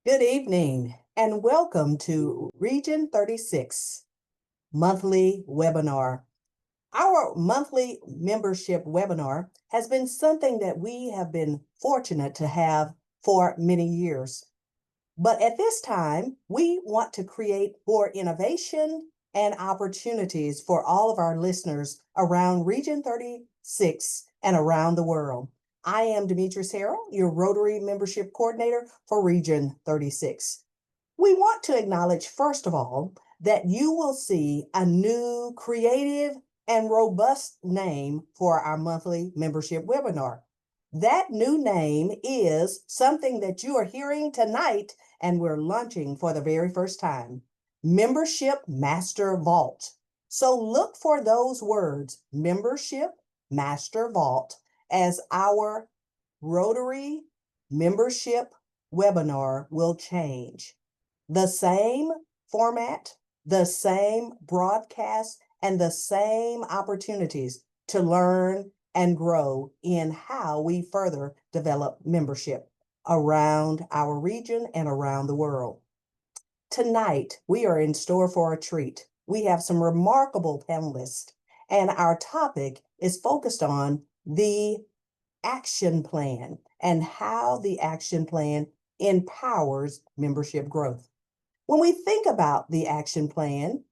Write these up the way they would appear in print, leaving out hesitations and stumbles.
Good evening and welcome to Region 36 monthly webinar. Our monthly membership webinar has been something that we have been fortunate to have for many years. But at this time, we want to create more innovation and opportunities for all of our listeners around Region 36 and around the world. I am Demetrius Harrell, your Rotary Membership Coordinator for Region 36. We want to acknowledge, first of all, that you will see a new, creative, and robust name for our monthly membership webinar. That new name is something that you are hearing tonight, and we're launching for the very first time: Membership Master Vault. So look for those words, Membership Master Vault, as our Rotary membership webinar will change. The same format, the same broadcast, and the same opportunities to learn and grow in how we further develop membership around our region and around the world. Tonight, we are in store for a treat. We have some remarkable panelists, and our topic is focused on the action plan and how the action plan empowers membership growth. When we think about the action plan,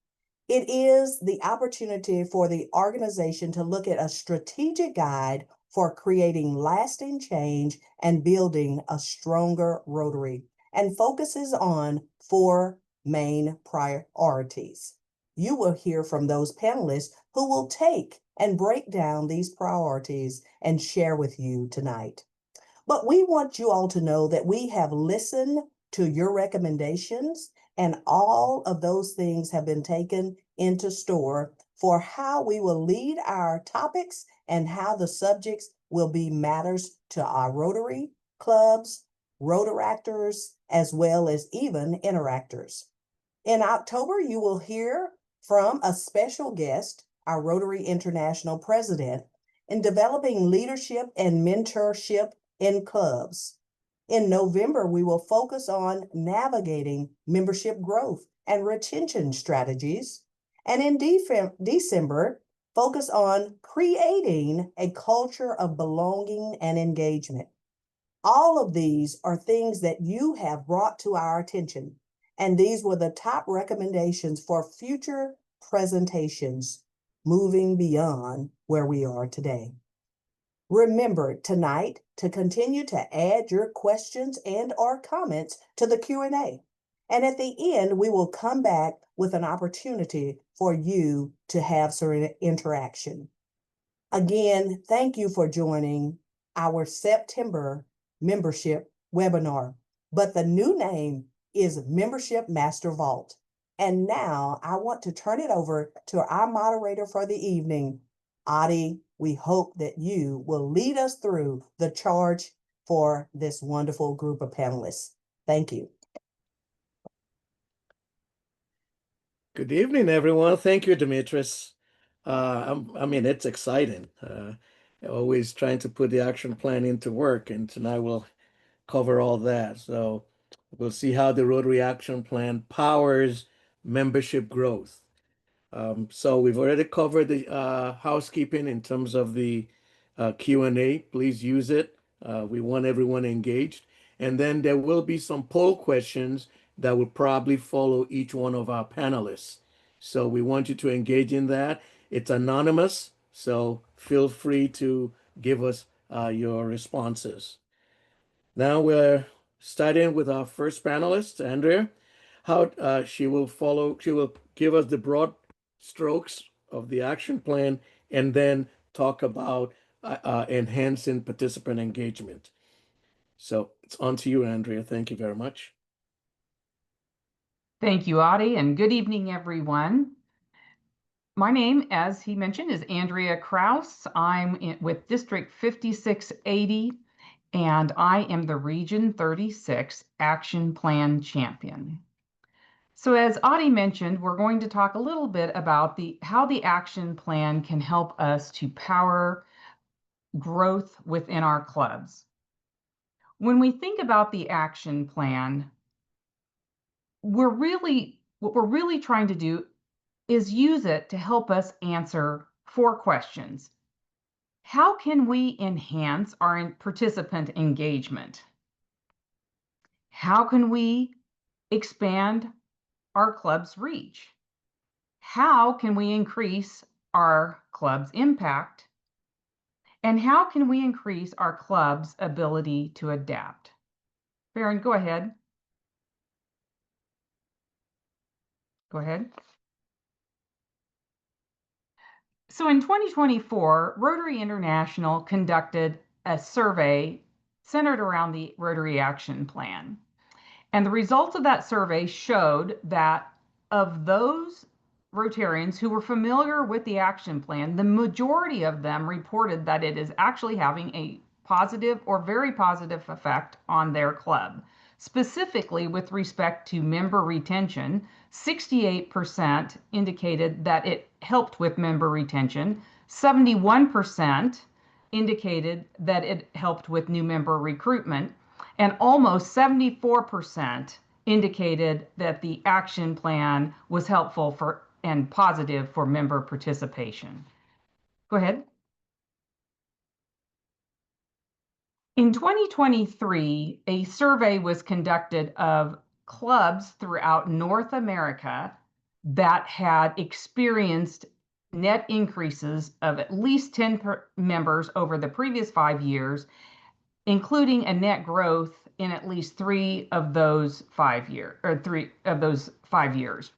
it is the opportunity for the organization to look at a strategic guide for creating lasting change and building a stronger Rotary, and focuses on 4 main priorities. You will hear from those panelists who will take and break down these priorities and share with you tonight. But we want you all to know that we have listened to your recommendations, and all of those things have been taken into store for how we will lead our topics and how the subjects will be matters to our Rotary clubs, Rotaractors, as well as even interactors. In October, you will hear from a special guest, our Rotary International President, in developing leadership and mentorship in clubs. In November, we will focus on navigating membership growth and retention strategies. And in December, focus on creating a culture of belonging and engagement. All of these are things that you have brought to our attention, and these were the top recommendations for future presentations moving beyond where we are today. Remember tonight to continue to add your questions and or comments to the Q&A. And at the end, we will come back with an opportunity for you to have some interaction. Again, thank you for joining our September membership webinar. But the new name is Membership Master Vault. And now I want to turn it over to our moderator for the evening, Adi. We hope that you will lead us through the charge for this wonderful group of panelists. Thank you. Good evening, everyone. Thank you, Demetrius. It's exciting. Always trying to put the action plan into work, and tonight we'll cover all that. So we'll see how the Rotary Action Plan powers membership growth. So we've already covered the housekeeping in terms of the Q&A. Please use it. We want everyone engaged. And then there will be some poll questions that will probably follow each one of our panelists. So we want you to engage in that. It's anonymous, so feel free to give us your responses. Now we're starting with our first panelist, Andrea. How she will give us the broad strokes of the action plan and then talk about enhancing participant engagement. So it's on to you, Andrea. Thank you very much. Thank you, Adi, and good evening, everyone. My name, as he mentioned, is Andrea Kraus. I'm with District 5680, and I am the Region 36 Action Plan Champion. So as Adi mentioned, we're going to talk a little bit about how the action plan can help us to power growth within our clubs. When we think about the action plan, what we're really trying to do is use it to help us answer 4 questions. How can we enhance our participant engagement? How can we expand our club's reach? How can we increase our club's impact? And how can we increase our club's ability to adapt? Baron, go ahead. Go ahead. So in 2024, Rotary International conducted a survey centered around the Rotary Action Plan. And the results of that survey showed that of those Rotarians who were familiar with the action plan, the majority of them reported that it is actually having a positive or very positive effect on their club. Specifically, with respect to member retention, 68% indicated that it helped with member retention, 71% indicated that it helped with new member recruitment, and almost 74% indicated that the action plan was helpful for and positive for member participation. Go ahead. In 2023, a survey was conducted of clubs throughout North America that had experienced net increases of at least 10 members over the previous 5 years, including a net growth in at least 3 of those 5 years, or 3 of those 5 years.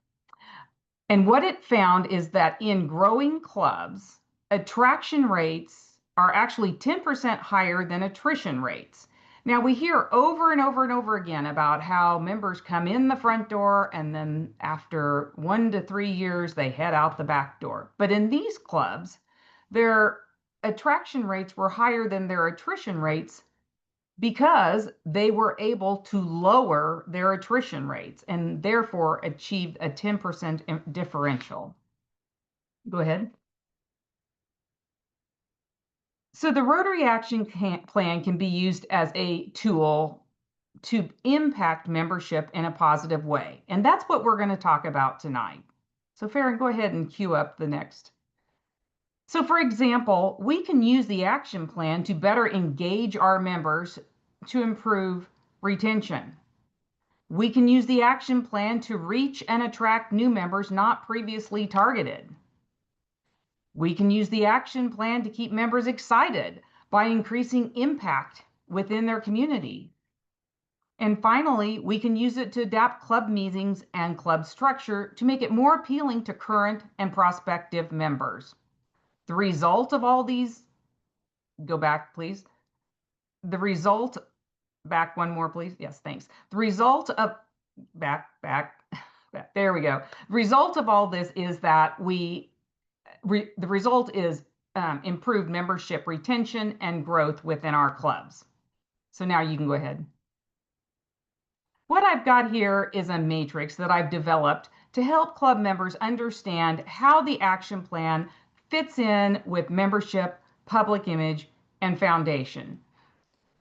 And what it found is that in growing clubs, attraction rates are actually 10% higher than attrition rates. Now, we hear over and over and over again about how members come in the front door and then after 1 to 3 years, they head out the back door. But in these clubs, their attraction rates were higher than their attrition rates because they were able to lower their attrition rates and therefore achieved a 10% differential. Go ahead. So the Rotary Action Plan can be used as a tool to impact membership in a positive way. And that's what we're going to talk about tonight. So Farron, go ahead and cue up the next. So for example, we can use the action plan to better engage our members to improve retention. We can use the action plan to reach and attract new members not previously targeted. We can use the action plan to keep members excited by increasing impact within their community. And finally, we can use it to adapt club meetings and club structure to make it more appealing to current and prospective members. The result of all these, go back, please. The result, back one more, please. Yes, thanks. The result of, back, there we go. The result of all this is that the result is improved membership retention and growth within our clubs. So now you can go ahead. What I've got here is a matrix that I've developed to help club members understand how the action plan fits in with membership, public image, and foundation.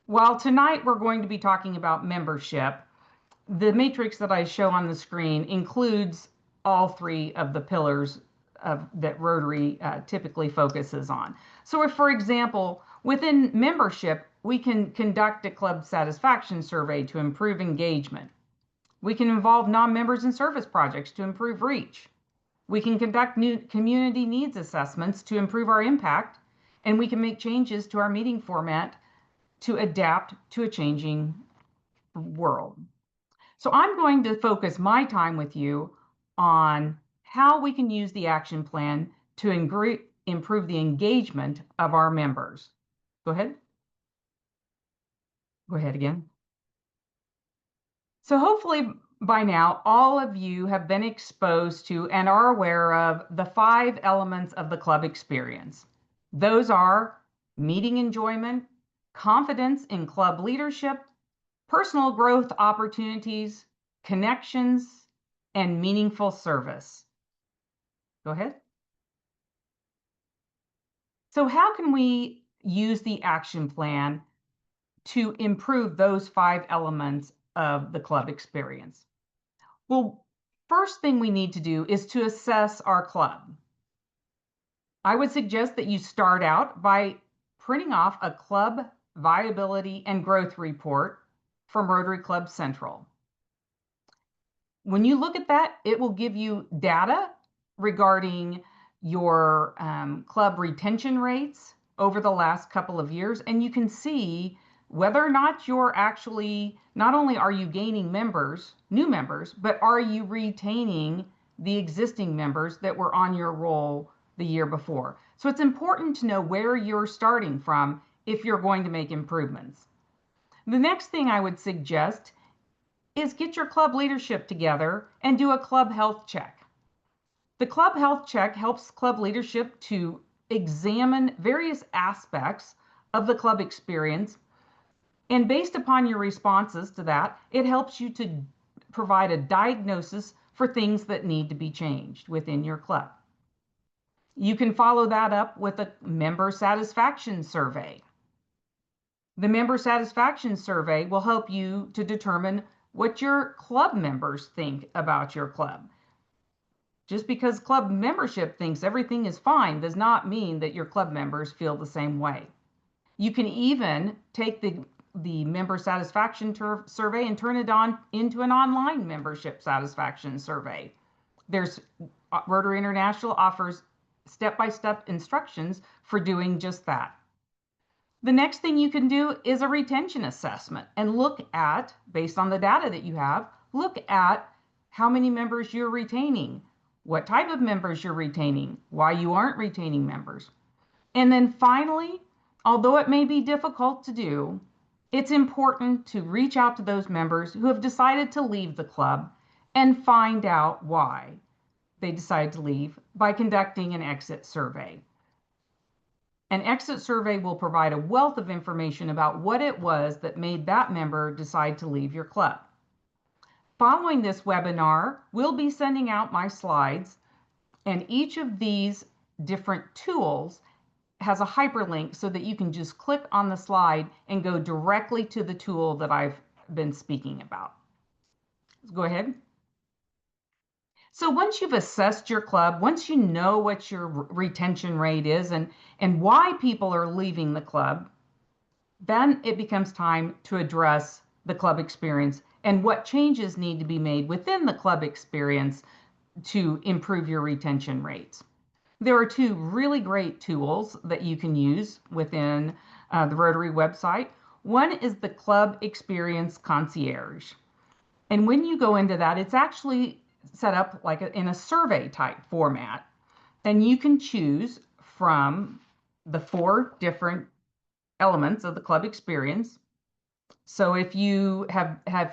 While tonight we're going to be talking about membership, the matrix that I show on the screen includes all 3 of the pillars that Rotary typically focuses on. So if, for example, within membership, we can conduct a club satisfaction survey to improve engagement. We can involve non-members in service projects to improve reach. We can conduct new community needs assessments to improve our impact, and we can make changes to our meeting format to adapt to a changing world. So I'm going to focus my time with you on how we can use the action plan to improve the engagement of our members. Go ahead. Go ahead again. So hopefully by now, all of you have been exposed to and are aware of the 5 elements of the club experience. Those are meeting enjoyment, confidence in club leadership, personal growth opportunities, connections, and meaningful service. Go ahead. So how can we use the action plan to improve those 5 elements of the club experience? Well, first thing we need to do is to assess our club. I would suggest that you start out by printing off a club viability and growth report from Rotary Club Central. When you look at that, it will give you data regarding your club retention rates over the last couple of years, and you can see whether or not you're actually, not only are you gaining members, new members, but are you retaining the existing members that were on your roll the year before. So it's important to know where you're starting from if you're going to make improvements. The next thing I would suggest is get your club leadership together and do a club health check. The club health check helps club leadership to examine various aspects of the club experience. And based upon your responses to that, it helps you to provide a diagnosis for things that need to be changed within your club. You can follow that up with a member satisfaction survey. The member satisfaction survey will help you to determine what your club members think about your club. Just because club membership thinks everything is fine does not mean that your club members feel the same way. You can even take the member satisfaction survey and turn it on into an online membership satisfaction survey. There's Rotary International offers step-by-step instructions for doing just that. The next thing you can do is a retention assessment and look at, based on the data that you have, look at how many members you're retaining, what type of members you're retaining, why you aren't retaining members. And then finally, although it may be difficult to do, it's important to reach out to those members who have decided to leave the club and find out why they decided to leave by conducting an exit survey. An exit survey will provide a wealth of information about what it was that made that member decide to leave your club. Following this webinar, we'll be sending out my slides, and each of these different tools has a hyperlink so that you can just click on the slide and go directly to the tool that I've been speaking about. Let's go ahead. So once you've assessed your club, once you know what your retention rate is and why people are leaving the club, then it becomes time to address the club experience and what changes need to be made within the club experience to improve your retention rates. There are two really great tools that you can use within the Rotary website. One is the Club Experience Concierge. And when you go into that, it's actually set up like in a survey type format. And you can choose from the 4 different elements of the club experience. So if you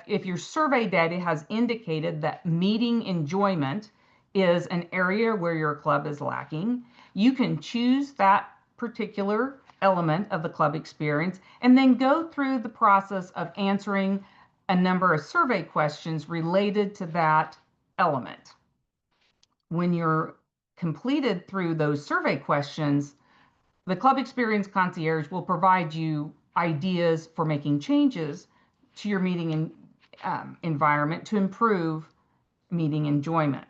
if your survey data has indicated that meeting enjoyment is an area where your club is lacking, you can choose that particular element of the club experience and then go through the process of answering a number of survey questions related to that element. When you're completed through those survey questions, the Club Experience Concierge will provide you ideas for making changes to your meeting environment to improve meeting enjoyment.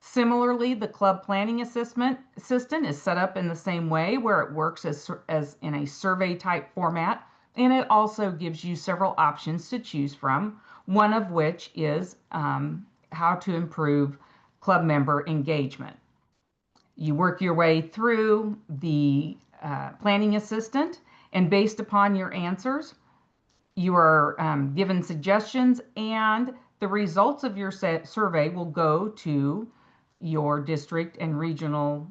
Similarly, the Club Planning Assistant is set up in the same way, where it works as in a survey type format, and it also gives you several options to choose from, one of which is how to improve club member engagement. You work your way through the planning assistant, and based upon your answers, you are given suggestions, and the results of your survey will go to your district and regional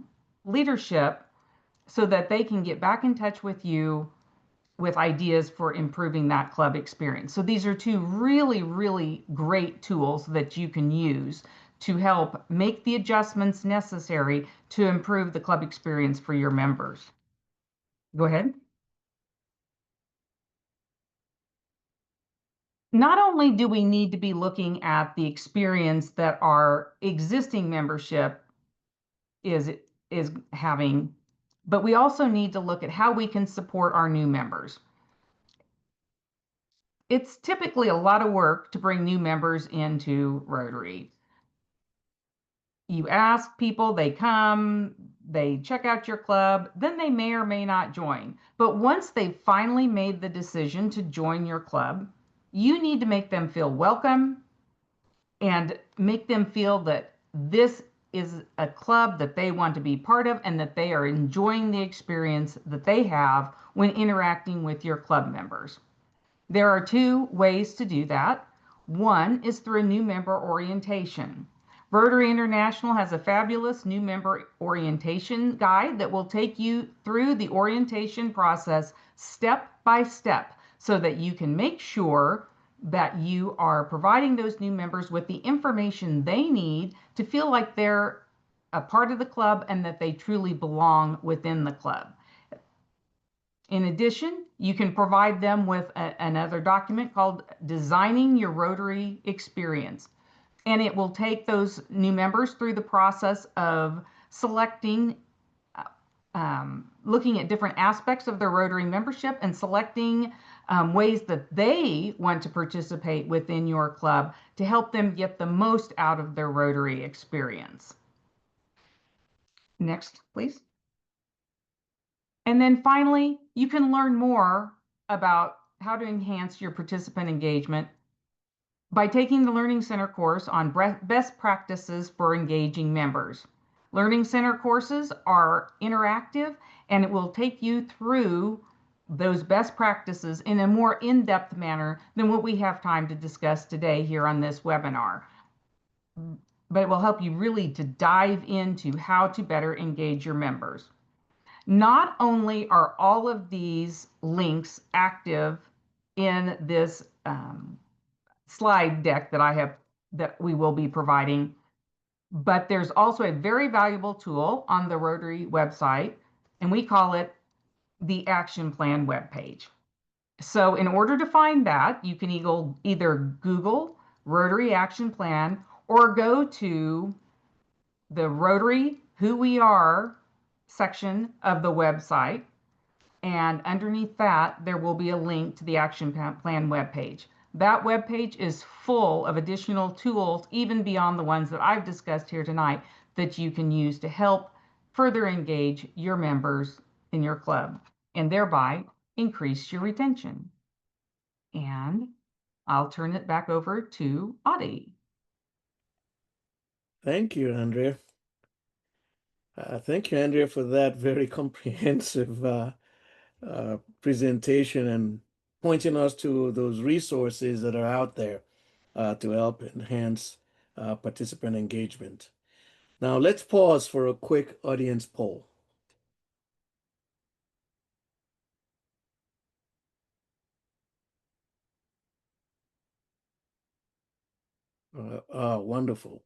leadership so that they can get back in touch with you with ideas for improving that club experience. So these are 2 really, really great tools that you can use to help make the adjustments necessary to improve the club experience for your members. Go ahead. Not only do we need to be looking at the experience that our existing membership is having, but we also need to look at how we can support our new members. it's typically a lot of work to bring new members into Rotary. You ask people, they come, they check out your club, then they may or may not join. But once they've finally made the decision to join your club, you need to make them feel welcome and make them feel that this is a club that they want to be part of and that they are enjoying the experience that they have when interacting with your club members. There are two ways to do that. One is through a new member orientation. Rotary International has a fabulous new member orientation guide that will take you through the orientation process step by step so that you can make sure that you are providing those new members with the information they need to feel like they're a part of the club and that they truly belong within the club. In addition, you can provide them with another document called Designing Your Rotary Experience. And it will take those new members through the process of selecting, looking at different aspects of their Rotary membership and selecting ways that they want to participate within your club to help them get the most out of their Rotary experience. Next, please. And then finally, you can learn more about how to enhance your participant engagement by taking the Learning Center course on best practices for engaging members. Learning Center courses are interactive and it will take you through those best practices in a more in-depth manner than what we have time to discuss today here on this webinar. But it will help you really to dive into how to better engage your members. Not only are all of these links active in this slide deck that we will be providing, but there's also a very valuable tool on the Rotary website, and we call it the Action Plan webpage. So in order to find that, you can either Google Rotary Action Plan or go to the Rotary Who We Are section of the website, and underneath that there will be a link to the Action Plan webpage. That webpage is full of additional tools, even beyond the ones that I've discussed here tonight, that you can use to help further engage your members in your club and thereby increase your retention. And I'll turn it back over to Audie. Thank you, Andrea. Thank you, Andrea, for that very comprehensive presentation and pointing us to those resources that are out there to help enhance participant engagement. Now, let's pause for a quick audience poll. Wonderful.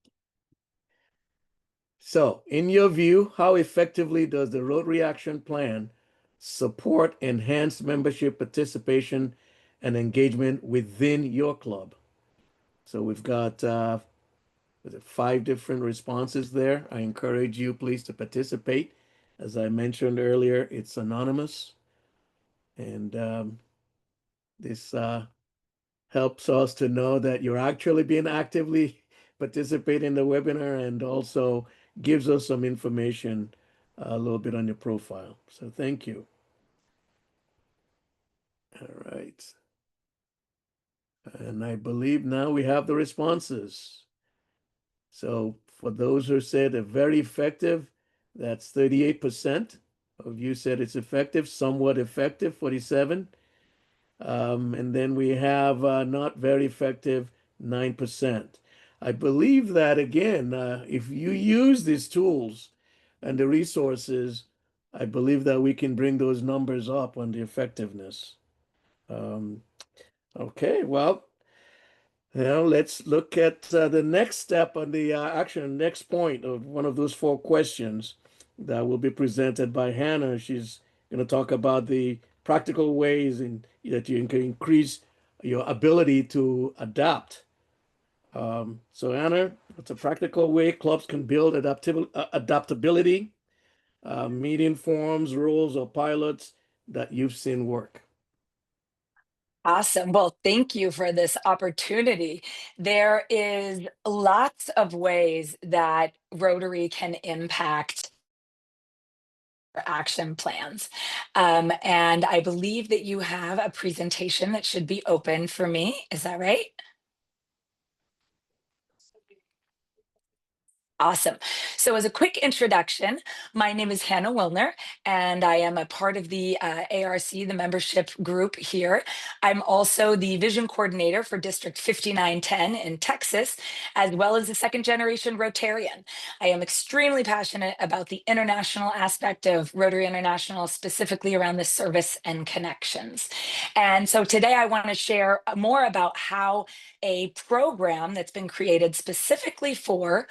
So, in your view, how effectively does the Rotary Action Plan support enhanced membership participation and engagement within your club? So we've got 5 different responses there. I encourage you, please, to participate. As I mentioned earlier, it's anonymous, and this helps us to know that you're actually being actively participating in the webinar, and also gives us some information a little bit on your profile. So thank you. All right. And I believe now we have the responses. So for those who said they're very effective, that's 38% of you said it's effective, somewhat effective, 47. And then we have not very effective, 9%. I believe that, again, if you use these tools and the resources, I believe that we can bring those numbers up on the effectiveness. Okay, well, now let's look at the next step on the next point of one of those 4 questions that will be presented by Hannah. She's going to talk about the practical ways that you can increase your ability to adapt. So Hannah, it's a practical way clubs can build adaptability, meeting forms, rules, or pilots that you've seen work. Awesome. Well, thank you for this opportunity. There is lots of ways that Rotary can impact action plans. And I believe that you have a presentation that should be open for me. Is that right? Awesome. So as a quick introduction, my name is Hannah Wilner, and I am a part of the ARC, the membership group here. I'm also the vision coordinator for District 5910 in Texas, as well as a second generation Rotarian. I am extremely passionate about the international aspect of Rotary International, specifically around the service and connections. And so today I want to share more about how a program that's been created specifically for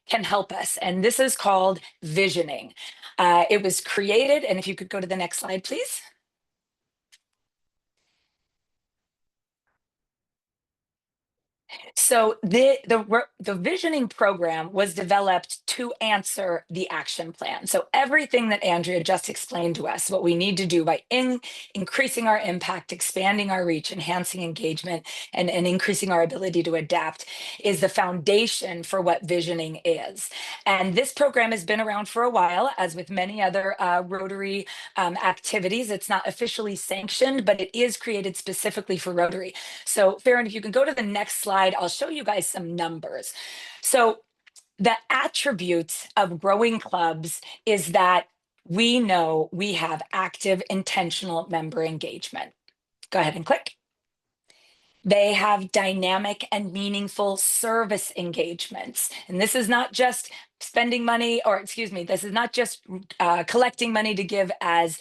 can help us. And this is called visioning. It was created, and if you could go to the next slide, please. So the visioning program was developed to answer the action plan. So everything that Andrea just explained to us, what we need to do by increasing our impact, expanding our reach, enhancing engagement, and increasing our ability to adapt is the foundation for what visioning is. And this program has been around for a while, as with many other Rotary activities. It's not officially sanctioned, but it is created specifically for Rotary. So Farron, if you can go to the next slide, I'll show you guys some numbers. So the attributes of growing clubs is that we know we have active, intentional member engagement. Go ahead and click. They have dynamic and meaningful service engagements. And this is not just spending money, or excuse me, this is not just collecting money to give as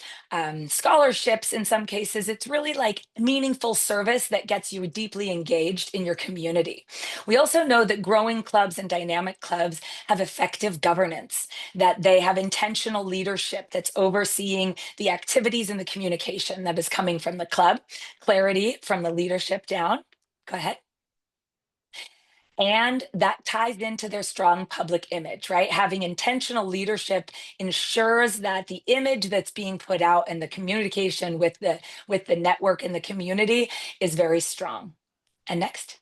scholarships in some cases. It's really like meaningful service that gets you deeply engaged in your community. We also know that growing clubs and dynamic clubs have effective governance, that they have intentional leadership that's overseeing the activities and the communication that is coming from the club, clarity from the leadership down. Go ahead. And that ties into their strong public image, right? Having intentional leadership ensures that the image that's being put out and the communication with the network and the community is very strong. And next.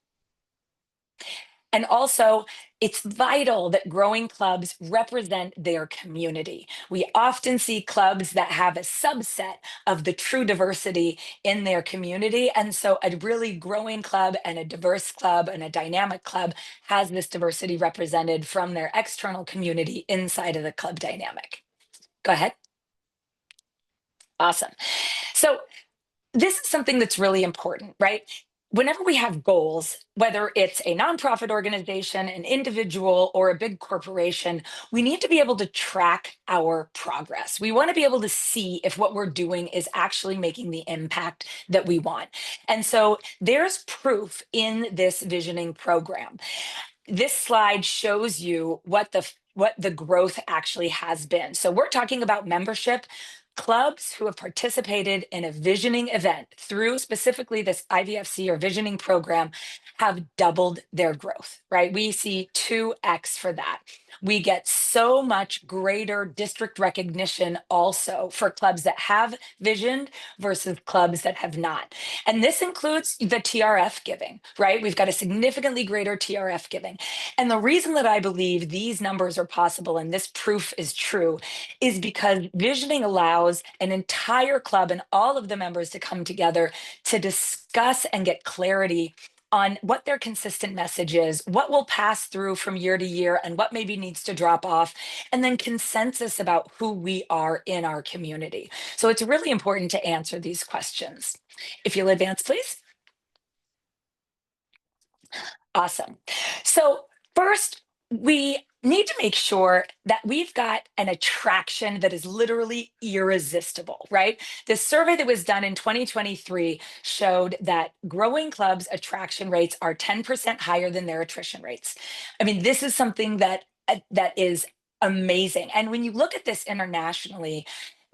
And also, it's vital that growing clubs represent their community. We often see clubs that have a subset of the true diversity in their community. And so a really growing club and a diverse club and a dynamic club has this diversity represented from their external community inside of the club dynamic. Go ahead. Awesome. So this is something that's really important, right? Whenever we have goals, whether it's a nonprofit organization, an individual, or a big corporation, we need to be able to track our progress. We want to be able to see if what we're doing is actually making the impact that we want. And so there's proof in this visioning program. This slide shows you what the growth actually has been. So we're talking about membership. Clubs who have participated in a visioning event through specifically this IVFC or visioning program have doubled their growth, right? We see 2x for that. We get so much greater district recognition also for clubs that have visioned versus clubs that have not. And this includes the TRF giving, right? We've got a significantly greater TRF giving. And the reason that I believe these numbers are possible and this proof is true is because visioning allows an entire club and all of the members to come together to discuss and get clarity on what their consistent message is, what will pass through from year to year, and what maybe needs to drop off, and then consensus about who we are in our community. So it's really important to answer these questions. If you'll advance, please. Awesome. So first, we need to make sure that we've got an attraction that is literally irresistible, right? This survey that was done in 2023 showed that growing clubs' attraction rates are 10% higher than their attrition rates. I mean, this is something that is amazing. And when you look at this internationally,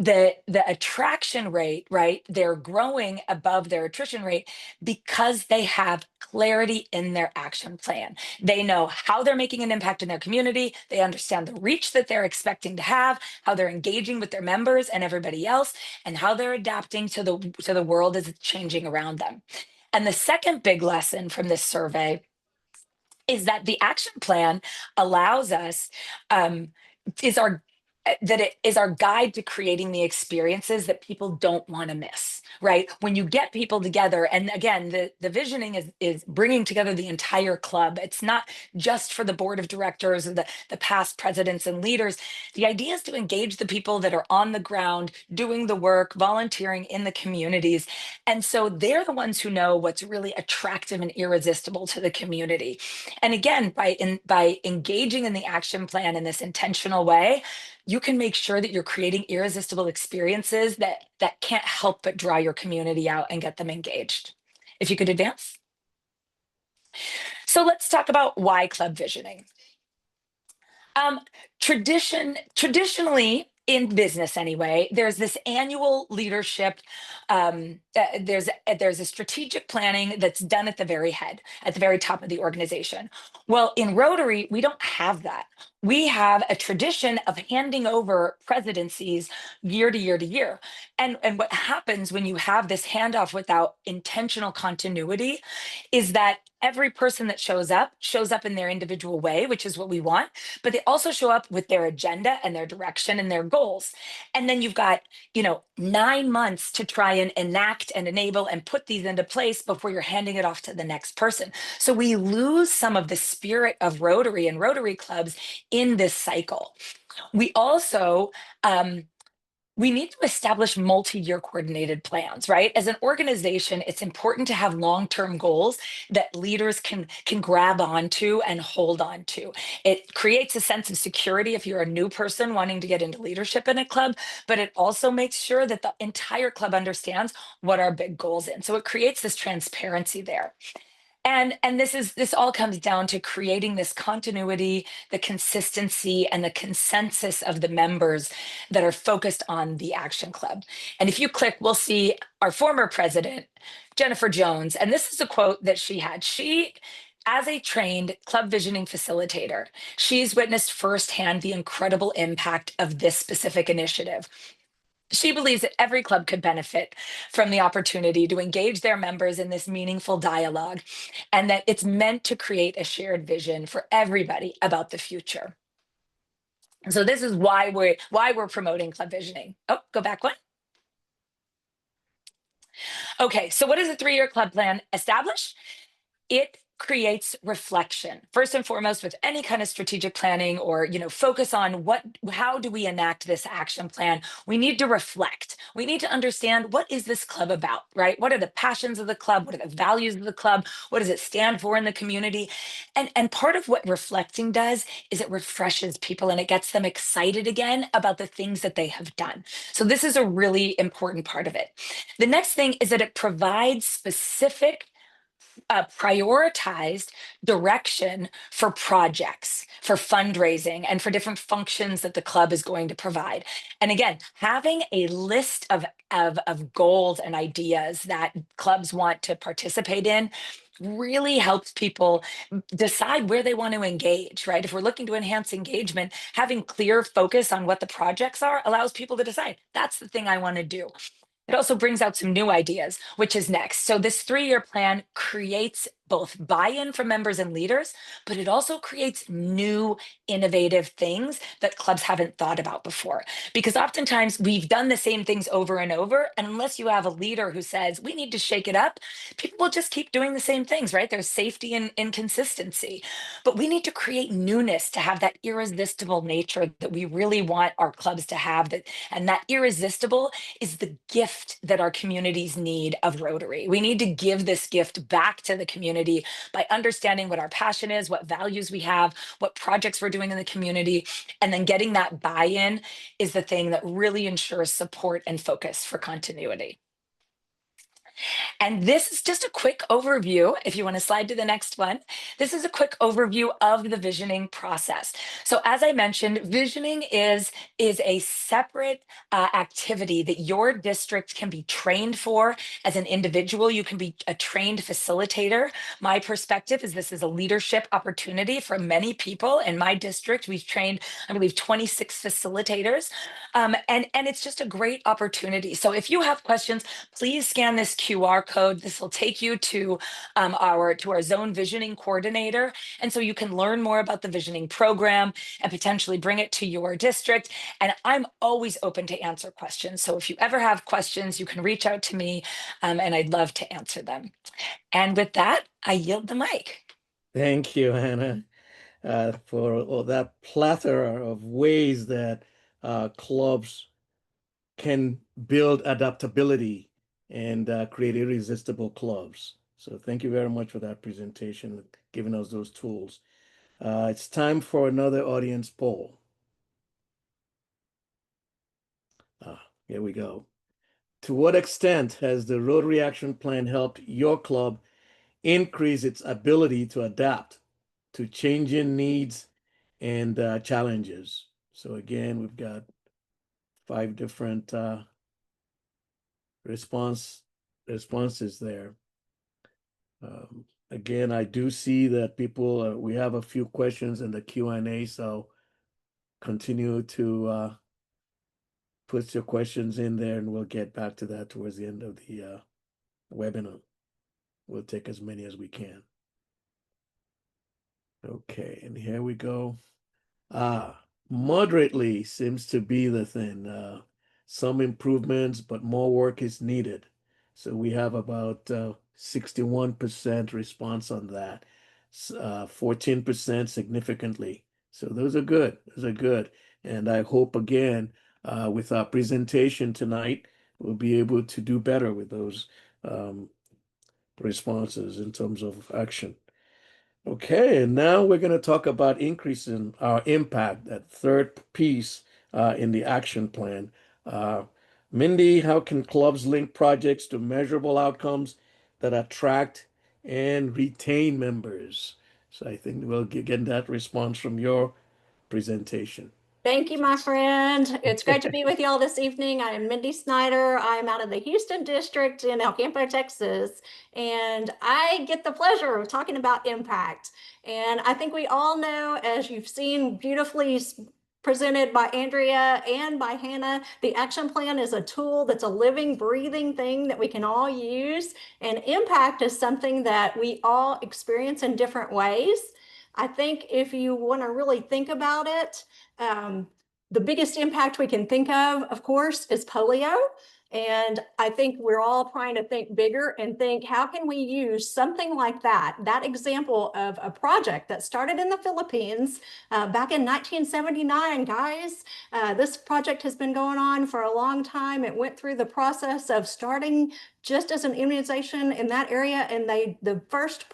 the attraction rate, right? They're growing above their attrition rate because they have clarity in their action plan. They know how they're making an impact in their community. They understand the reach that they're expecting to have, how they're engaging with their members and everybody else, and how they're adapting to the world as it's changing around them. And the second big lesson from this survey is that the action plan allows us, is our that it is our guide to creating the experiences that people don't want to miss, right? When you get people together, and again, the visioning is bringing together the entire club. It's not just for the board of directors or the past presidents and leaders. The idea is to engage the people that are on the ground, doing the work, volunteering in the communities. And so they're the ones who know what's really attractive and irresistible to the community. And again, by engaging in the action plan in this intentional way, you can make sure that you're creating irresistible experiences that can't help but draw your community out and get them engaged. If you could advance. So let's talk about why club visioning. Traditionally in business anyway, there's this annual leadership, there's a strategic planning that's done at the very head, at the very top of the organization. Well, in Rotary, we don't have that. We have a tradition of handing over presidencies year to year to year. And what happens when you have this handoff without intentional continuity is that every person that shows up in their individual way, which is what we want, but they also show up with their agenda and their direction and their goals. And then you've got, 9 months to try and enact and enable and put these into place before you're handing it off to the next person. So we lose some of the spirit of Rotary and Rotary clubs in this cycle. We also, we need to establish multi-year coordinated plans, right? As an organization, it's important to have long-term goals that leaders can grab onto and hold on to. It creates a sense of security if you're a new person wanting to get into leadership in a club, but it also makes sure that the entire club understands what our big goals are. So it creates this transparency there. And this all comes down to creating this continuity, the consistency, and the consensus of the members that are focused on the Action Club. And if you click, we'll see our former president, Jennifer Jones. And this is a quote that she had. She, as a trained club visioning facilitator, she's witnessed firsthand the incredible impact of this specific initiative. She believes that every club could benefit from the opportunity to engage their members in this meaningful dialogue, and that it's meant to create a shared vision for everybody about the future. So this is why we're promoting club visioning. Oh, go back one. Okay, so what does a 3-year club plan establish? It creates reflection. First and foremost, with any kind of strategic planning or, focus on how do we enact this action plan? We need to reflect. We need to understand, what is this club about, right? What are the passions of the club? What are the values of the club? What does it stand for in the community? And part of what reflecting does is it refreshes people and it gets them excited again about the things that they have done. So this is a really important part of it. The next thing is that it provides specific prioritized direction for projects, for fundraising, and for different functions that the club is going to provide. And again, having a list of goals and ideas that clubs want to participate in really helps people decide where they want to engage, right? If we're looking to enhance engagement, having clear focus on what the projects are allows people to decide, that's the thing I want to do. It also brings out some new ideas, which is next. So this 3-year plan creates both buy-in from members and leaders, but it also creates new innovative things that clubs haven't thought about before. Because oftentimes we've done the same things over and over, and unless you have a leader who says, we need to shake it up, people will just keep doing the same things, right? There's safety in consistency. But we need to create newness to have that irresistible nature that we really want our clubs to have. And that irresistible is the gift that our communities need of Rotary. We need to give this gift back to the community by understanding what our passion is, what values we have, what projects we're doing in the community, and then getting that buy-in is the thing that really ensures support and focus for continuity. And this is just a quick overview. If you want to slide to the next one, this is a quick overview of the visioning process. So as I mentioned, visioning is a separate activity that your district can be trained for as an individual. You can be a trained facilitator. My perspective is this is a leadership opportunity for many people. In my district, we've trained, I believe, 26 facilitators. And it's just a great opportunity. So if you have questions, please scan this QR code. This will take you to our zone visioning coordinator. And so you can learn more about the visioning program and potentially bring it to your district. And I'm always open to answer questions. So if you ever have questions, you can reach out to me and I'd love to answer them. And with that, I yield the mic. Thank you, Hannah, for all that plethora of ways that clubs can build adaptability and create irresistible clubs. So thank you very much for that presentation, giving us those tools. It's time for another audience poll. Here we go. To what extent has the Rotary Action Plan helped your club increase its ability to adapt to changing needs and challenges? So again, we've got 5 different responses there. Again, I do see that people, we have a few questions in the Q&A, so continue to put your questions in there and we'll get back to that towards the end of the webinar. We'll take as many as we can. Okay, and here we go. Moderately seems to be the thing. Some improvements, but more work is needed. So we have about 61% response on that. 14% significantly. So those are good. Those are good. And I hope again, with our presentation tonight, we'll be able to do better with those responses in terms of action. Okay, and now we're going to talk about increasing our impact, that third piece in the action plan. Mindy, how can clubs link projects to measurable outcomes that attract and retain members? So I think we'll get that response from your presentation. Thank you, my friend. It's great to be with y'all this evening. I am Mindy Snyder. I'm out of the Houston district in El Campo, Texas, and I get the pleasure of talking about impact. And I think we all know, as you've seen beautifully presented by Andrea and by Hannah, the action plan is a tool that's a living, breathing thing that we can all use. And impact is something that we all experience in different ways. I think if you want to really think about it, the biggest impact we can think of course, is polio. And I think we're all trying to think bigger and think, how can we use something like that example of a project that started in the Philippines back in 1979, guys. This project has been going on for a long time. It went through the process of starting just as an immunization in that area. And the first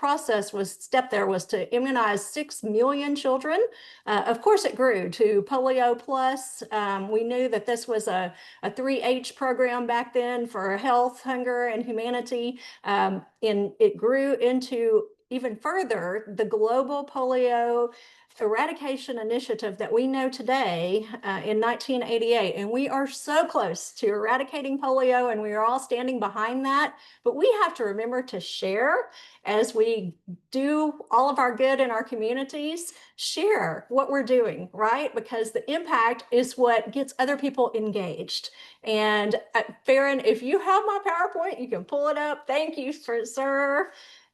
step there was to immunize 6 million children. Of course, it grew to polio plus. We knew that this was a 3H program back then for health, hunger, and humanity. And it grew into even further the global polio eradication initiative that we know today in 1988. And we are so close to eradicating polio, and we are all standing behind that. But we have to remember to share as we do all of our good in our communities, share what we're doing, right? Because the impact is what gets other people engaged. And Farron, if you have my PowerPoint, you can pull it up. Thank you, sir.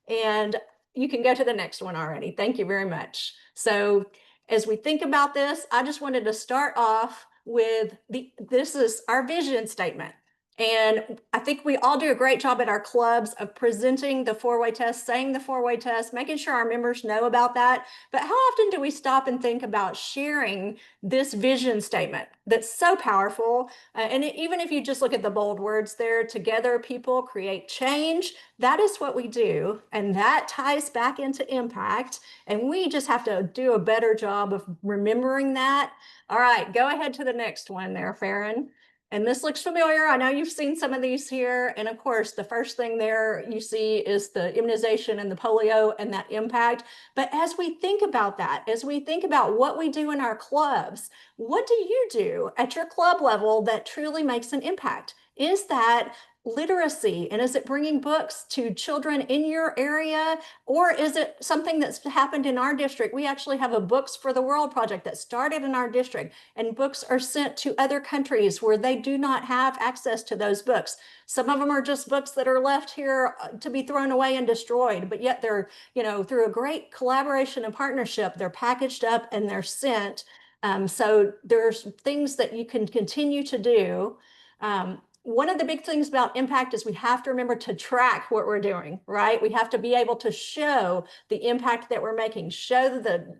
And you can go to the next one already. Thank you very much. So as we think about this, I just wanted to start off with this is our vision statement. And I think we all do a great job at our clubs of presenting the 4-way test, saying the 4-way test, making sure our members know about that. But how often do we stop and think about sharing this vision statement that's so powerful? Even if you just look at the bold words there, together people create change, that is what we do. And that ties back into impact. And we just have to do a better job of remembering that. All right, go ahead to the next one there, Farron. And this looks familiar. I know you've seen some of these here. And of course, the first thing there you see is the immunization and the polio and that impact. But as we think about that, as we think about what we do in our clubs, what do you do at your club level that truly makes an impact? Is that literacy? And is it bringing books to children in your area? Or is it something that's happened in our district? We actually have a Books for the World project that started in our district, and books are sent to other countries where they do not have access to those books. Some of them are just books that are left here to be thrown away and destroyed, but yet they're, through a great collaboration and partnership, they're packaged up and they're sent. So there's things that you can continue to do. One of the big things about impact is we have to remember to track what we're doing, right? We have to be able to show the impact that we're making,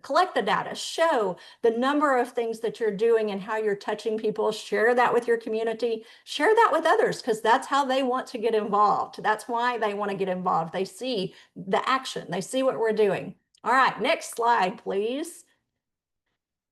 collect the data, show the number of things that you're doing and how you're touching people, share that with your community, share that with others, because that's how they want to get involved. That's why they want to get involved. They see the action, they see what we're doing. All right, next slide, please.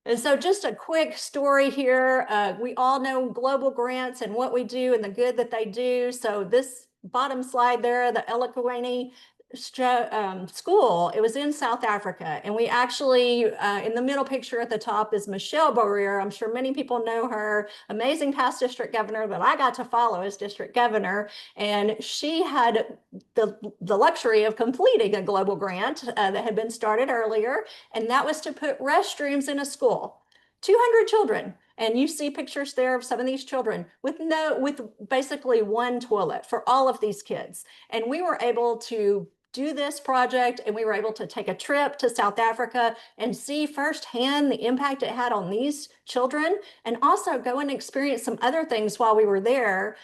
And so just a quick story here. We all know global grants and what we do and the good that they do. So this bottom slide there, the Eloqueni school, it was in South Africa. And we actually, in the middle picture at the top is Michelle Bourier. I'm sure many people know her, amazing past district governor that I got to follow as district governor. And she had the luxury of completing a global grant that had been started earlier. And that was to put restrooms in a school, 200 children. And you see pictures there of some of these children with basically one toilet for all of these kids. And we were able to do this project, and we were able to take a trip to South Africa and see firsthand the impact it had on these children, and also go and experience some other things while we were there.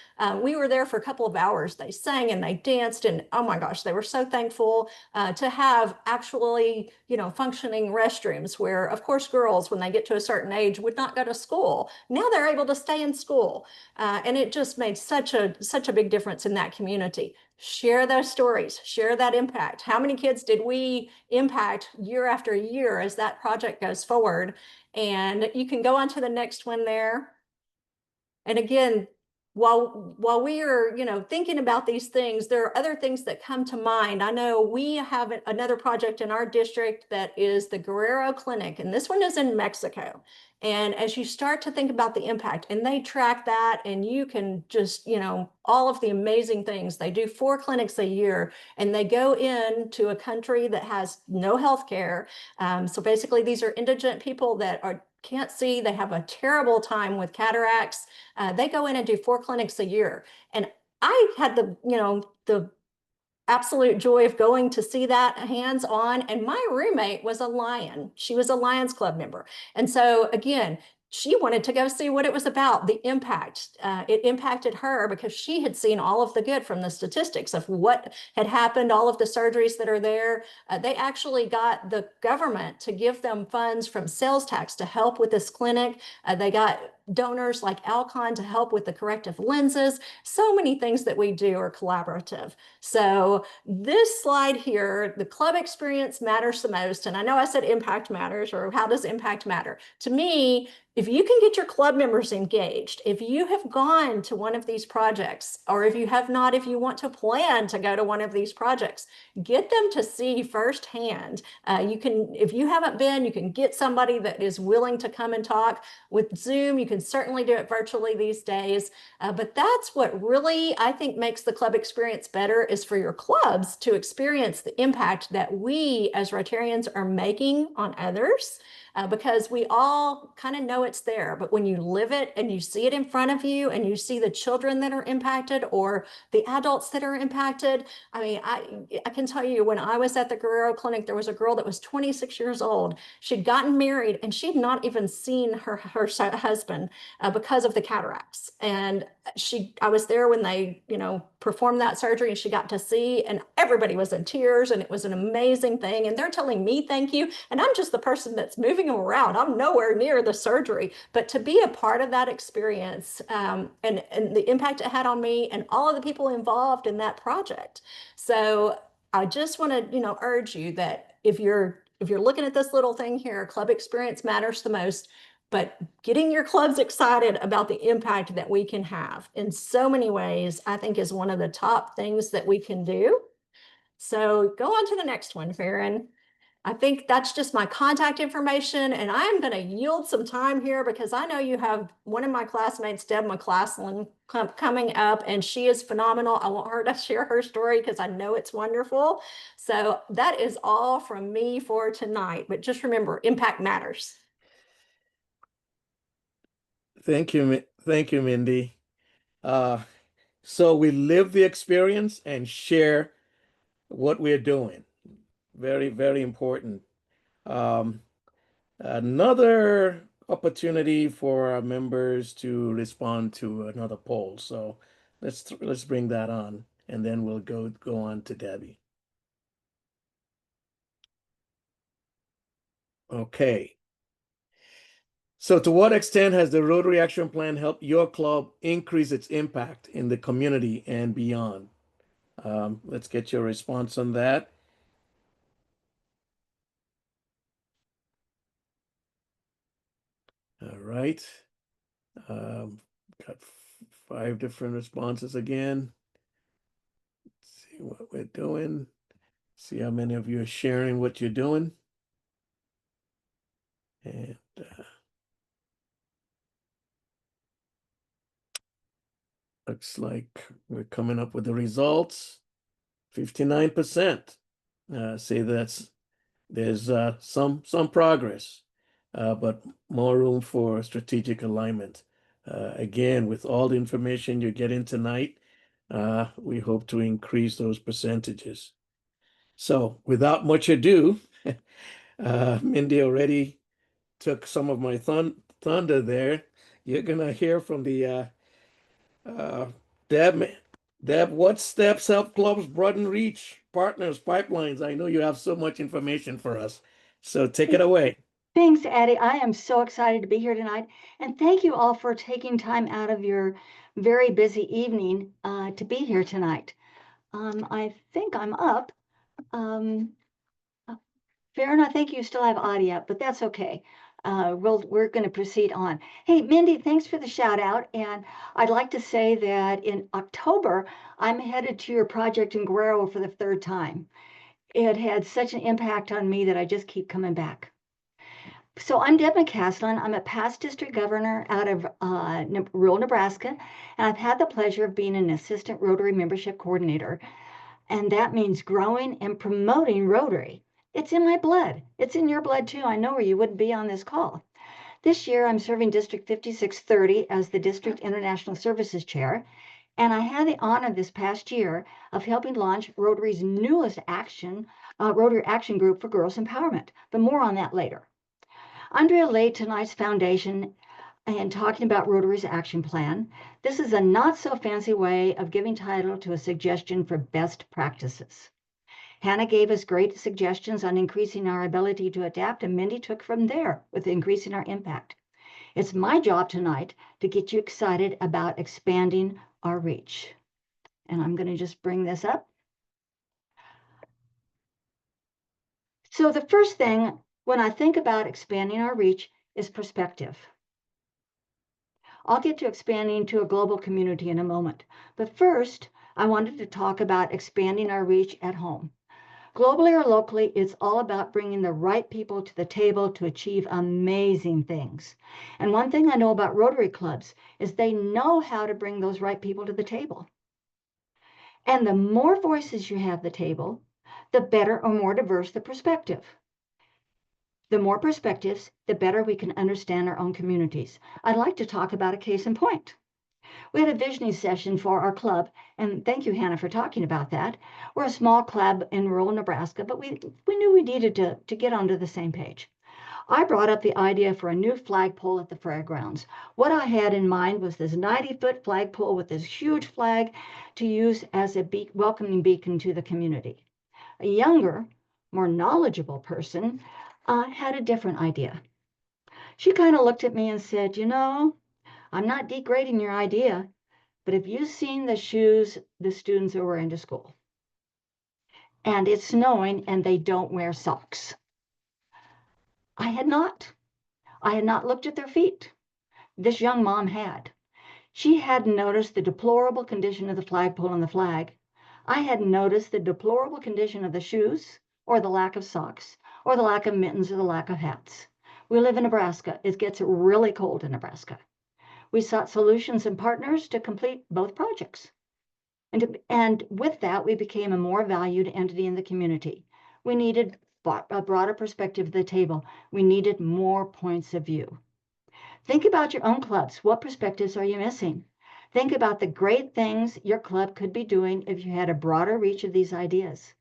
We were there for a couple of hours. They sang and they danced, and oh my gosh, they were so thankful to have actually, functioning restrooms where, of course, girls, when they get to a certain age, would not go to school. Now they're able to stay in school. And it just made such a big difference in that community. Share those stories, share that impact. How many kids did we impact year after year as that project goes forward? And you can go on to the next one there. And again, while we are, thinking about these things, there are other things that come to mind. I know we have another project in our district that is the Guerrero Clinic, and this one is in Mexico. And as you start to think about the impact, and they track that, and you can just, all of the amazing things. They do 4 clinics a year, and they go into a country that has no health care. So basically, these are indigent people that can't see. They have a terrible time with cataracts. They go in and do 4 clinics a year. And I had the absolute joy of going to see that hands-on. And my roommate was a Lion. She was a Lions Club member. And so again, she wanted to go see what it was about, the impact. It impacted her because she had seen all of the good from the statistics of what had happened, all of the surgeries that are there. They actually got the government to give them funds from sales tax to help with this clinic. They got donors like Alcon to help with the corrective lenses. So many things that we do are collaborative. So this slide here, the club experience matters the most. And I know I said impact matters, or how does impact matter? To me, if you can get your club members engaged, if you have gone to one of these projects, or if you have not, if you want to plan to go to one of these projects, get them to see firsthand. If you haven't been, you can get somebody that is willing to come and talk. With Zoom, you can certainly do it virtually these days. But that's what really, I think, makes the club experience better, is for your clubs to experience the impact that we as Rotarians are making on others. Because we all kind of know it's there, but when you live it and you see it in front of you, and you see the children that are impacted or the adults that are impacted. I mean, I can tell you, when I was at the Guerrero Clinic, there was a girl that was 26 years old. She'd gotten married, and she'd not even seen her husband because of the cataracts. And I was there when they, performed that surgery, and she got to see, and everybody was in tears, and it was an amazing thing. And they're telling me thank you. And I'm just the person that's moving them around. I'm nowhere near the surgery, but to be a part of that experience, and the impact it had on me and all of the people involved in that project. So I just want to, urge you that if you're looking at this little thing here, club experience matters the most. but getting your clubs excited about the impact that we can have in so many ways, I think is one of the top things that we can do. So go on to the next one, Farron. I think that's just my contact information, and I'm going to yield some time here because I know you have one of my classmates, Deb McClaslin, coming up, and she is phenomenal. I want her to share her story because I know it's wonderful. So that is all from me for tonight, but just remember, impact matters. Thank you, Mindy. So we live the experience and share what we're doing. Very, very important. Another opportunity for our members to respond to another poll. So let's bring that on, and then we'll go on to Debbie. Okay. So to what extent has the Rotary Action Plan helped your club increase its impact in the community and beyond? Let's get your response on that. All right. Got 5 different responses again. Let's see what we're doing. See how many of you are sharing what you're doing. And looks like we're coming up with the results. 59% say there's some progress, but more room for strategic alignment. Again, with all the information you're getting tonight, we hope to increase those percentages. So without much ado, Mindy already took some of my thunder there. You're gonna hear from the Deb. Deb, what steps help clubs broaden reach, partners, pipelines? I know you have so much information for us, so take it away. Thanks, Addie. I am so excited to be here tonight. And thank you all for taking time out of your very busy evening to be here tonight. I think I'm up. Farron, I think you still have audio, but that's okay. We're going to proceed on. Hey, Mindy, thanks for the shout out. And I'd like to say that in October, I'm headed to your project in Guerrero for the 3rd time. It had such an impact on me that I just keep coming back. So I'm Deb McCaslin. I'm a past district governor out of rural Nebraska, and I've had the pleasure of being an assistant Rotary membership coordinator. And that means growing and promoting Rotary. It's in my blood. It's in your blood too. I know, or you wouldn't be on this call. This year, I'm serving District 5630 as the District International Services Chair, and I had the honor this past year of helping launch Rotary's newest Rotary Action Group for Girls Empowerment. But more on that later. Andrea laid tonight's foundation and talking about Rotary's action plan. This is a not so fancy way of giving title to a suggestion for best practices. Hannah gave us great suggestions on increasing our ability to adapt, and Mindy took from there with increasing our impact. It's my job tonight to get you excited about expanding our reach. And I'm going to just bring this up. So the first thing when I think about expanding our reach is perspective. I'll get to expanding to a global community in a moment. But first, I wanted to talk about expanding our reach at home. Globally or locally, it's all about bringing the right people to the table to achieve amazing things. And one thing I know about Rotary clubs is they know how to bring those right people to the table. And the more voices you have at the table, the better or more diverse the perspective. The more perspectives, the better we can understand our own communities. I'd like to talk about a case in point. We had a visioning session for our club, and thank you, Hannah, for talking about that. We're a small club in rural Nebraska, but we knew we needed to get onto the same page. I brought up the idea for a new flagpole at the fairgrounds. What I had in mind was this 90-foot flagpole with this huge flag to use as a welcoming beacon to the community. A younger, more knowledgeable person had a different idea. She kind of looked at me and said, you know, I'm not degrading your idea, but have you seen the shoes the students are wearing to school? And it's snowing and they don't wear socks. I had not. I had not looked at their feet. This young mom had. She hadn't noticed the deplorable condition of the flagpole and the flag. I hadn't noticed the deplorable condition of the shoes, or the lack of socks, or the lack of mittens, or the lack of hats. We live in Nebraska. It gets really cold in Nebraska. We sought solutions and partners to complete both projects. And with that, we became a more valued entity in the community. We needed a broader perspective of the table. We needed more points of view. Think about your own clubs. What perspectives are you missing? Think about the great things your club could be doing if you had a broader reach of these ideas.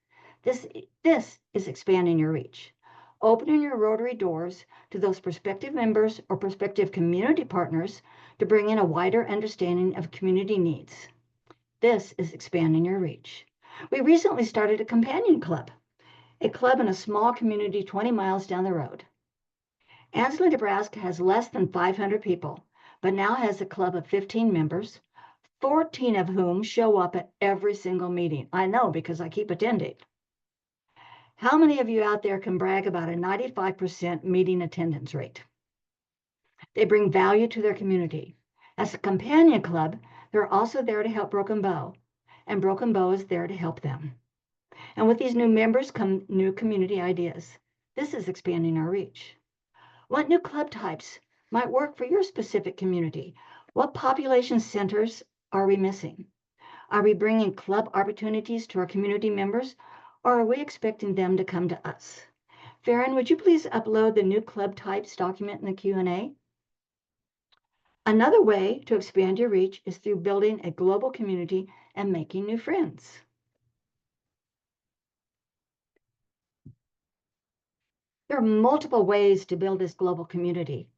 This is expanding your reach. Opening your Rotary doors to those prospective members or prospective community partners to bring in a wider understanding of community needs. This is expanding your reach. We recently started a companion club, a club in a small community 20 miles down the road. Ansley, Nebraska has less than 500 people, but now has a club of 15 members, 14 of whom show up at every single meeting. I know because I keep attending. How many of you out there can brag about a 95% meeting attendance rate? They bring value to their community. As a companion club, they're also there to help Broken Bow, and Broken Bow is there to help them. And with these new members come new community ideas. This is expanding our reach. What new club types might work for your specific community? What population centers are we missing? Are we bringing club opportunities to our community members, or are we expecting them to come to us? Farron, would you please upload the new club types document in the Q&A? Another way to expand your reach is through building a global community and making new friends. There are multiple ways to build this global community,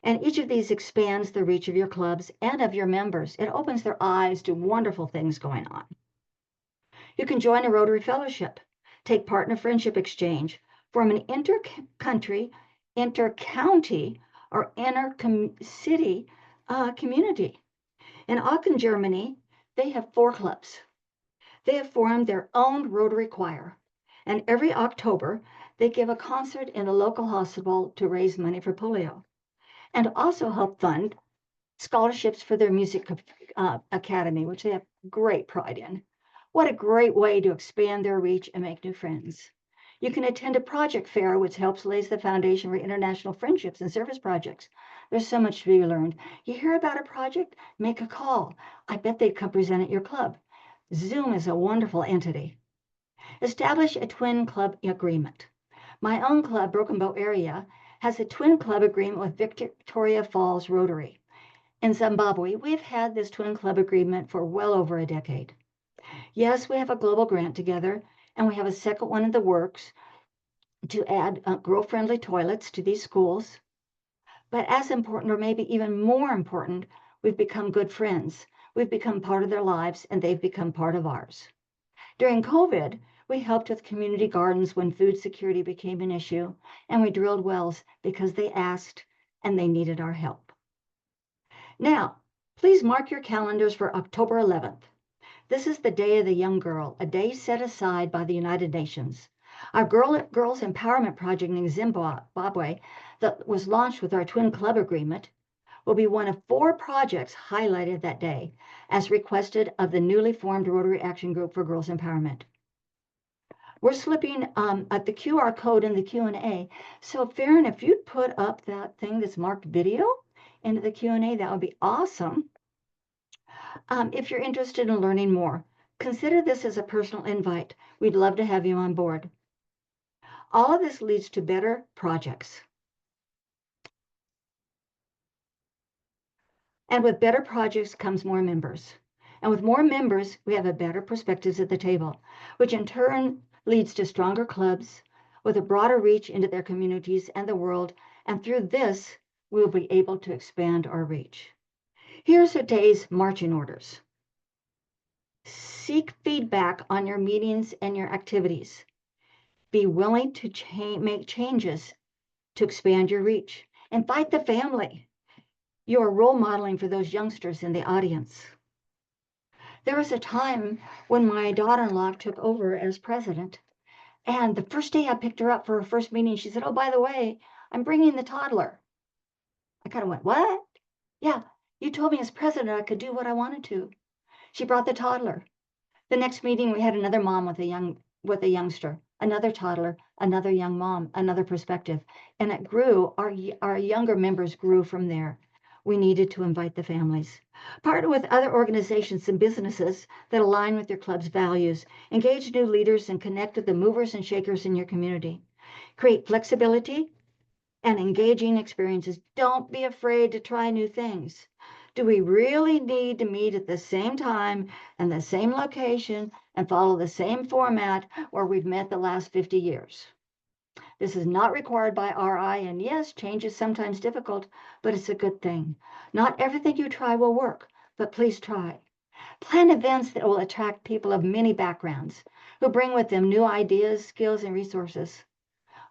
and each of these expands the reach of your clubs and of your members. It opens their eyes to wonderful things going on. You can join a Rotary Fellowship, take part in a friendship exchange, form an inter-country, inter-county, or inter-city community. In Aachen, Germany, they have 4 clubs. They have formed their own Rotary choir, and every October, they give a concert in a local hospital to raise money for polio, and also help fund scholarships for their music academy, which they have great pride in. What a great way to expand their reach and make new friends. You can attend a project fair, which helps lay the foundation for international friendships and service projects. There's so much to be learned. You hear about a project, make a call. I bet they'd come present at your club. Zoom is a wonderful entity. Establish a twin club agreement. My own club, Broken Bow area, has a twin club agreement with Victoria Falls Rotary. In Zimbabwe, we've had this twin club agreement for well over a decade. Yes, we have a global grant together, and we have a second one in the works to add girl-friendly toilets to these schools. But as important, or maybe even more important, we've become good friends. We've become part of their lives, and they've become part of ours. During COVID, we helped with community gardens when food security became an issue, and we drilled wells because they asked and they needed our help. Now, please mark your calendars for October 11th. This is the Day of the Young Girl, a day set aside by the United Nations. Our Girls Empowerment Project in Zimbabwe that was launched with our Twin Club Agreement will be one of 4 projects highlighted that day, as requested of the newly formed Rotary Action Group for Girls Empowerment. We're slipping at the QR code in the Q&A. So Farron, if you'd put up that thing that's marked video into the Q&A, that would be awesome. If you're interested in learning more, consider this as a personal invite. We'd love to have you on board. All of this leads to better projects. And with better projects comes more members. And with more members, we have a better perspectives at the table, which in turn leads to stronger clubs with a broader reach into their communities and the world. And through this, we'll be able to expand our reach. Here's today's marching orders. Seek feedback on your meetings and your activities. Be willing to make changes to expand your reach. Invite the family. You are role modeling for those youngsters in the audience. There was a time when my daughter-in-law took over as president, and the first day I picked her up for her first meeting, she said, "Oh, by the way, I'm bringing the toddler." I kind of went, what? Yeah, you told me as president I could do what I wanted to. She brought the toddler. The next meeting, we had another mom with a youngster, another toddler, another young mom, another perspective. And it grew, our younger members grew from there. We needed to invite the families. Partner with other organizations and businesses that align with your club's values. Engage new leaders and connect with the movers and shakers in your community. Create flexibility and engaging experiences. Don't be afraid to try new things. Do we really need to meet at the same time and the same location and follow the same format where we've met the last 50 years? This is not required by RI, and yes, change is sometimes difficult, but it's a good thing. Not everything you try will work, but please try. Plan events that will attract people of many backgrounds who bring with them new ideas, skills, and resources.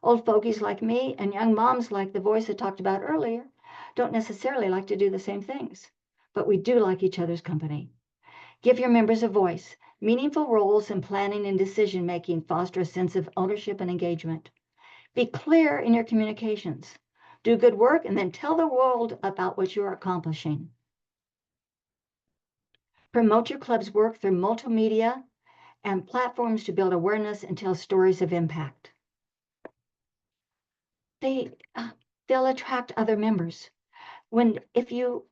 Old fogies like me and young moms like the voice I talked about earlier don't necessarily like to do the same things, but we do like each other's company. Give your members a voice. Meaningful roles in planning and decision making foster a sense of ownership and engagement. Be clear in your communications. Do good work and then tell the world about what you're accomplishing. Promote your club's work through multimedia and platforms to build awareness and tell stories of impact. They'll attract other members. If you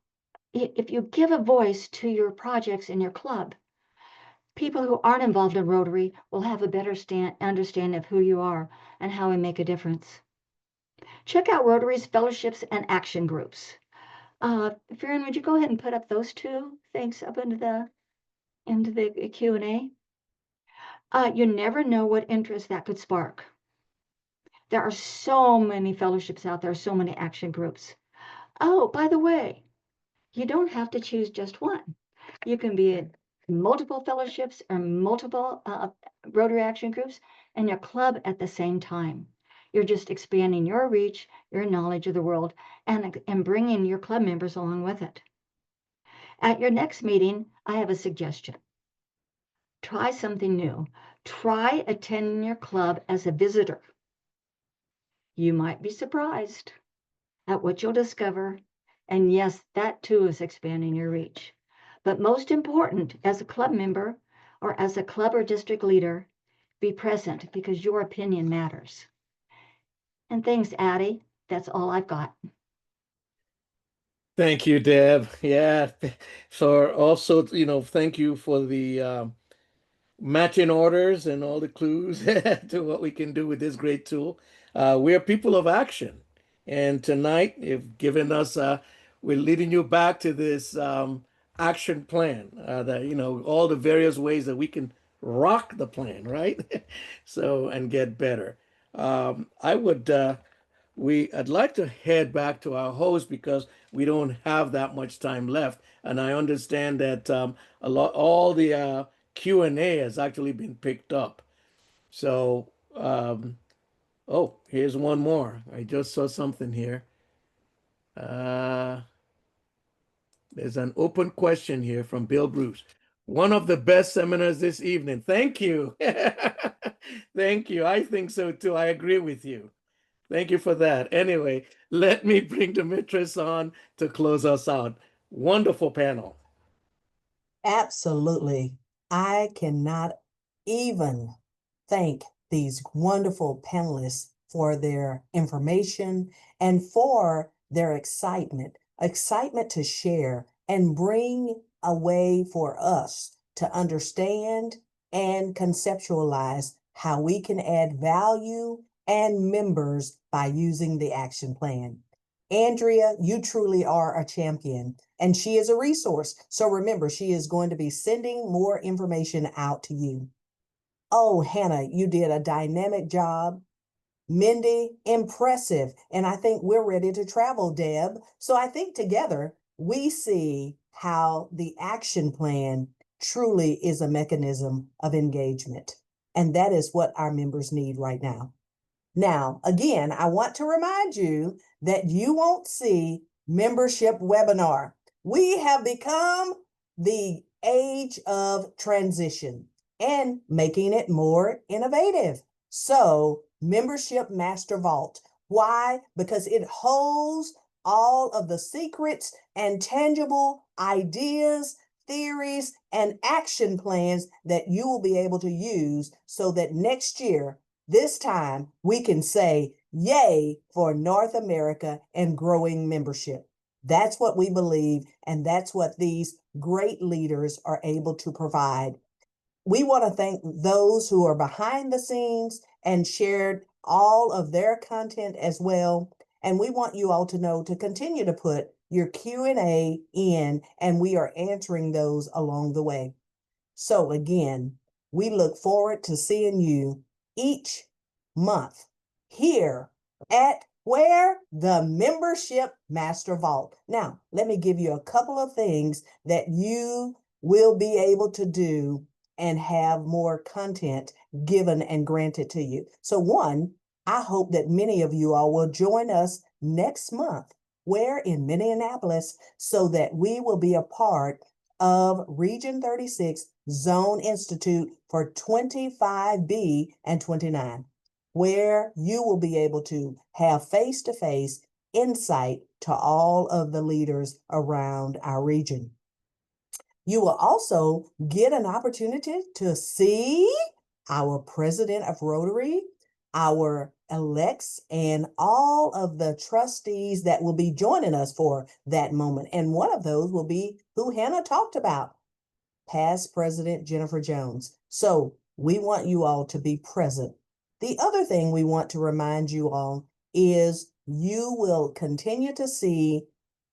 give a voice to your projects in your club, people who aren't involved in Rotary will have a better understanding of who you are and how we make a difference. Check out Rotary's fellowships and action groups. Farron, would you go ahead and put up those two things up into the Q&A? You never know what interest that could spark. There are so many fellowships out there, so many action groups. Oh, by the way, you don't have to choose just one. You can be in multiple fellowships or multiple Rotary action groups and your club at the same time. You're just expanding your reach, your knowledge of the world, and bringing your club members along with it. At your next meeting, I have a suggestion. Try something new. Try attending your club as a visitor. You might be surprised at what you'll discover. And yes, that too is expanding your reach. But most important, as a club member or as a club or district leader, be present because your opinion matters. And thanks, Addie. That's all I've got. Thank you, Deb. Yeah. So also, thank you for the matching orders and all the clues to what we can do with this great tool. We're people of action. And tonight, you've given us, we're leading you back to this action plan, that, all the various ways that we can rock the plan, right? So, and get better. I would, I'd like to head back to our host because we don't have that much time left. And I understand that all the Q&A has actually been picked up. So, oh, here's one more. I just saw something here. There's an open question here from Bill Bruce. One of the best seminars this evening. Thank you. Thank you. I think so too. I agree with you. Thank you for that. Anyway, let me bring Demetrius on to close us out. Wonderful panel. Absolutely. I cannot even thank these wonderful panelists for their information and for their excitement to share and bring a way for us to understand and conceptualize how we can add value and members by using the action plan. Andrea, you truly are a champion and she is a resource. So remember, she is going to be sending more information out to you. Oh, Hannah, you did a dynamic job. Mindy, impressive. And I think we're ready to travel, Deb. So I think together we see how the action plan truly is a mechanism of engagement. And that is what our members need right now. Now, again, I want to remind you that you won't see membership webinar. We have become the age of transition and making it more innovative. So, Membership Master Vault. Why? Because it holds all of the secrets and tangible ideas, theories, and action plans that you will be able to use so that next year, this time, we can say, yay for North America and growing membership. That's what we believe, and that's what these great leaders are able to provide. We want to thank those who are behind the scenes and shared all of their content as well. And we want you all to know to continue to put your Q&A in, and we are answering those along the way. So again, we look forward to seeing you each month here at where? The Membership Master Vault. Now, let me give you a couple of things that you will be able to do and have more content given and granted to you. So one, I hope that many of you all will join us next month, where in Minneapolis, so that we will be a part of Region 36 Zone Institute for 25B and 29, where you will be able to have face-to-face insight to all of the leaders around our region. You will also get an opportunity to see our president of Rotary, our elects, and all of the trustees that will be joining us for that moment. And one of those will be who Hannah talked about, past President Jennifer Jones. So we want you all to be present. The other thing we want to remind you all is you will continue to see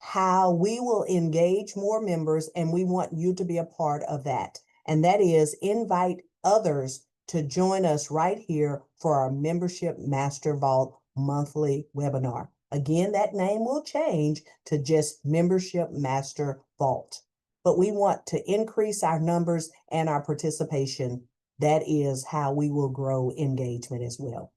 how we will engage more members, and we want you to be a part of that. And that is invite others to join us right here for our Membership Master Vault monthly webinar. Again, that name will change to just Membership Master Vault. But we want to increase our numbers and our participation. That is how we will grow engagement as well.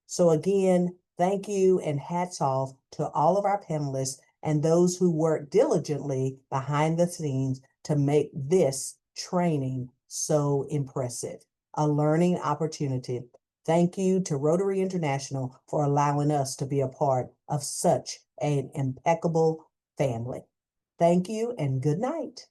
So again, thank you and hats off to all of our panelists and those who work diligently behind the scenes to make this training so impressive. A learning opportunity. Thank you to Rotary International for allowing us to be a part of such an impeccable family. Thank you and good night.